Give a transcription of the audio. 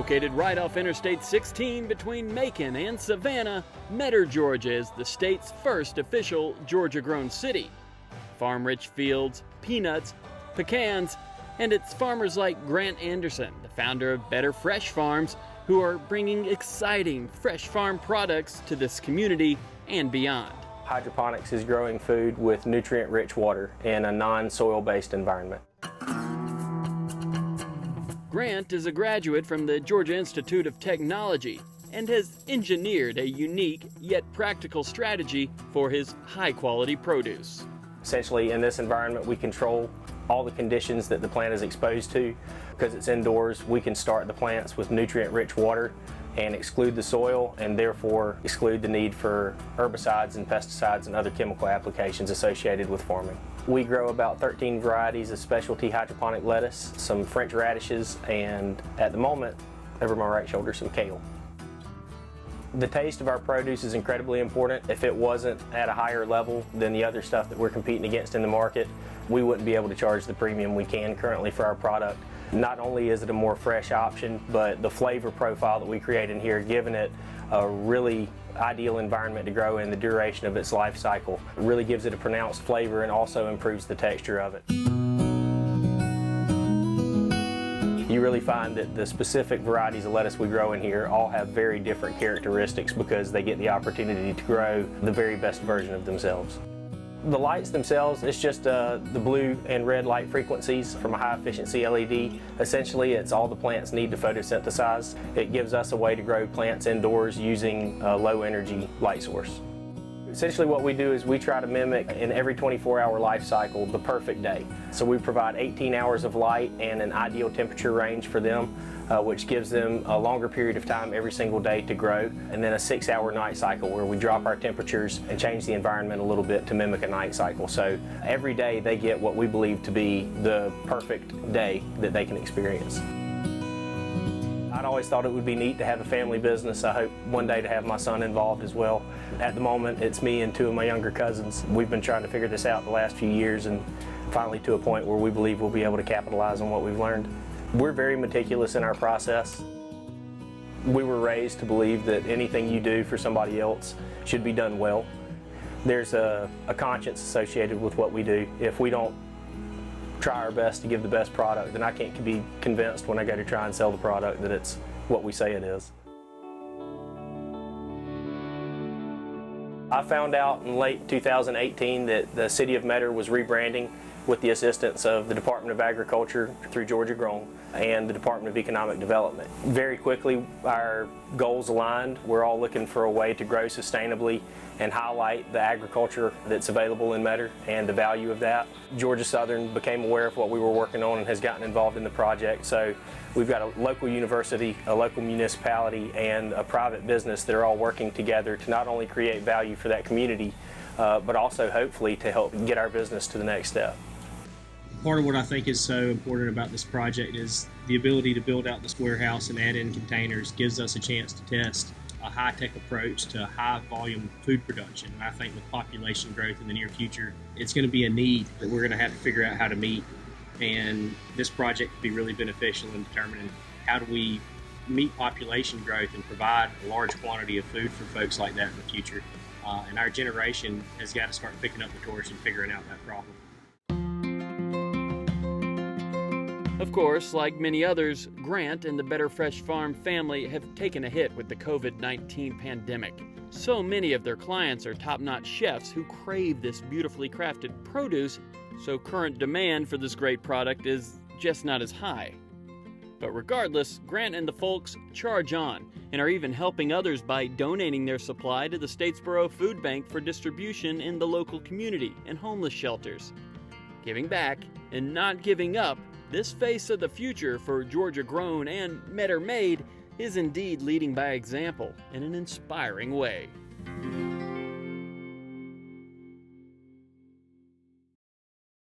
Located right off Interstate 16 between Macon and Savannah, Metter, Georgia is the state's first official Georgia-grown city. Farm-rich fields, peanuts, pecans, and it's farmers like Grant Anderson, the founder of Better Fresh Farms, who are bringing exciting fresh farm products to this community and beyond. Hydroponics is growing food with nutrient-rich water in a non-soil-based environment. Grant is a graduate from the Georgia Institute of Technology and has engineered a unique yet practical strategy for his high-quality produce. Essentially, in this environment, we control all the conditions that the plant is exposed to. Because it's indoors, we can start the plants with nutrient-rich water and exclude the soil, and therefore exclude the need for herbicides and pesticides and other chemical applications associated with farming. We grow about 13 varieties of specialty hydroponic lettuce, some French radishes, and at the moment, over my right shoulder, some kale. The taste of our produce is incredibly important. If it wasn't at a higher level than the other stuff that we're competing against in the market, we wouldn't be able to charge the premium we can currently for our product. Not only is it a more fresh option, but the flavor profile that we create in here, giving it a really ideal environment to grow in the duration of its life cycle, really gives it a pronounced flavor and also improves the texture of it. You really find that the specific varieties of lettuce we grow in here all have very different characteristics because they get the opportunity to grow the very best version of themselves. The lights themselves, it's just the blue and red light frequencies from a high efficiency LED. Essentially, it's all the plants need to photosynthesize. It gives us a way to grow plants indoors using a low energy light source. Essentially what we do is we try to mimic in every 24-hour life cycle the perfect day. So we provide 18 hours of light and an ideal temperature range for them, which gives them a longer period of time every single day to grow, and then a 6-hour night cycle where we drop our temperatures and change the environment a little bit to mimic a night cycle. So every day they get what we believe to be the perfect day that they can experience. I'd always thought it would be neat to have a family business. I hope one day to have my son involved as well. At the moment, it's me and 2 of my younger cousins. We've been trying to figure this out the last few years, and finally to a point where we believe we'll be able to capitalize on what we've learned. We're very meticulous in our process. We were raised to believe that anything you do for somebody else should be done well. There's a conscience associated with what we do. If we don't try our best to give the best product, then I can't be convinced when I go to try and sell the product that it's what we say it is. I found out in late 2018 that the city of Metter was rebranding with the assistance of the Department of Agriculture through Georgia Grown and the Department of Economic Development. Very quickly, our goals aligned. We're all looking for a way to grow sustainably and highlight the agriculture that's available in Metter and the value of that. Georgia Southern became aware of what we were working on and has gotten involved in the project. So we've got a local university, a local municipality, and a private business that are all working together to not only create value for that community, but also hopefully to help get our business to the next step. Part of what I think is so important about this project is the ability to build out this warehouse and add in containers gives us a chance to test a high-tech approach to high-volume food production. And I think with population growth in the near future, it's going to be a need that we're going to have to figure out how to meet. And this project could be really beneficial in determining how do we meet population growth and provide a large quantity of food for folks like that in the future. And our generation has got to start picking up the torch and figuring out that problem. Of course, like many others, Grant and the Better Fresh Farm family have taken a hit with the COVID-19 pandemic. So many of their clients are top-notch chefs who crave this beautifully crafted produce, so current demand for this great product is just not as high. But regardless, Grant and the folks charge on and are even helping others by donating their supply to the Statesboro Food Bank for distribution in the local community and homeless shelters. Giving back and not giving up, this face of the future for Georgia grown and Metter made is indeed leading by example in an inspiring way.